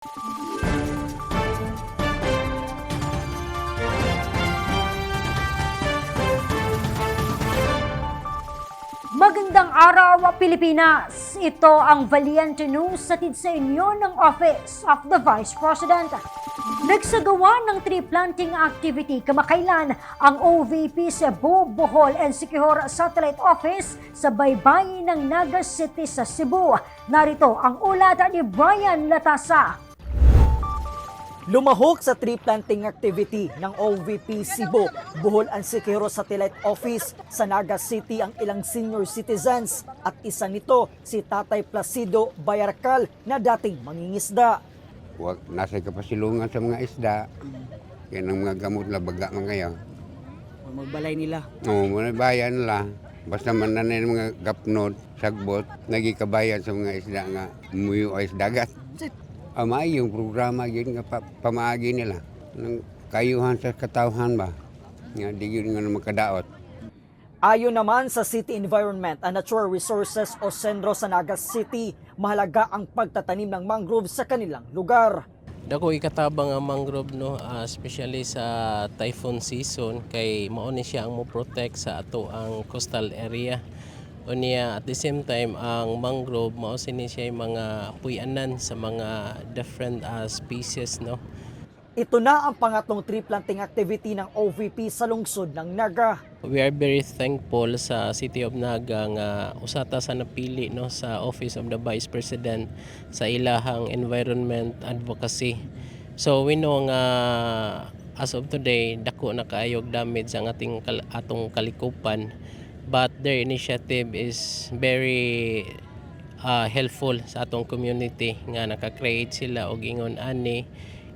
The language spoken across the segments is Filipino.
Magandang araw, Pilipinas! Ito ang Valiente News hatid sa inyo ng Office of the Vice President. Nagsagawa ng tree planting activity kamakailan ang OVP Cebu, Bohol and Siquijor Satellite Office sa baybayin ng Naga City sa Cebu. Narito ang ulat ni Brian Latasa. Lumahok sa tree planting activity ng OVP Cebu, Bohol and Siquijor Satellite Office sa Naga City ang ilang senior citizens at isa nito si Tatay Placido Bayarcal na dating mangingisda. Nasa kapasilungan sa mga isda, yan ang mga gamot na baga mga yan. Magbalay nila. Oo, bayan nila. Basta man na mga gapnod, sagbot, nagikabayan sa mga isda nga umuyo ay dagat. Amay yung programa yun nga pamaagi nila. Ng kayuhan sa katawhan ba? Nga di yun nga makadaot. Ayon naman sa City Environment and Natural Resources o Sendro sa Naga City, mahalaga ang pagtatanim ng mangrove sa kanilang lugar. Dako ikatabang ang mangrove no, especially sa typhoon season kay mao ni siya ang mo protect sa ato ang coastal area. Unya at the same time ang mangrove mao sini siya mga puy-anan sa mga different species no. Ito na ang pangatlong tree planting activity ng OVP sa lungsod ng Naga. We are very thankful sa City of Naga nga usata sa napili no sa Office of the Vice President sa ilahang environment advocacy. So we know nga as of today dako na kaayog damage ang atong kalikupan, but their initiative is very helpful sa atong community nga naka-create sila og ingon ani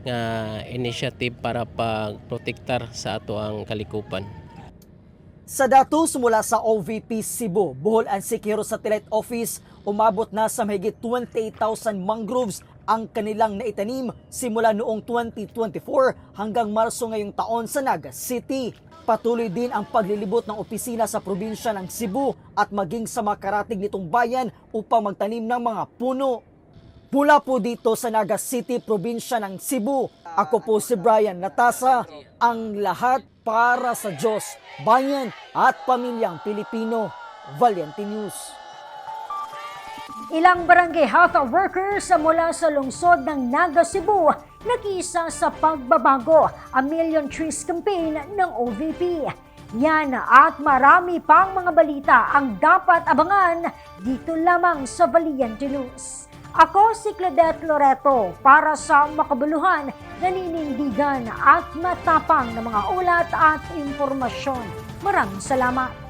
nga initiative para pagprotektar sa ato ang kalikupan. Sa datos mula sa OVP Cebu, Bohol and Siquijor Satellite Office, umabot na sa mahigit 28,000 mangroves ang kanilang naitanim simula noong 2024 hanggang Marso ngayong taon sa Naga City. Patuloy din ang paglilibot ng opisina sa probinsya ng Cebu at maging sa makarating nitong bayan upang magtanim ng mga puno. Mula po dito sa Naga City, probinsya ng Cebu, ako po si Brian Latasa, ang lahat para sa Diyos, bayan at pamilyang Pilipino. Valiente News. Ilang barangay health workers mula sa lungsod ng Naga, Cebu nag-isa sa pagbabago ang Million Trees Campaign ng OVP. Yan at marami pang mga balita ang dapat abangan dito lamang sa Valiente News. Ako si Claudette Loreto para sa makabuluhan, naninindigan at matapang na mga ulat at impormasyon. Maraming salamat.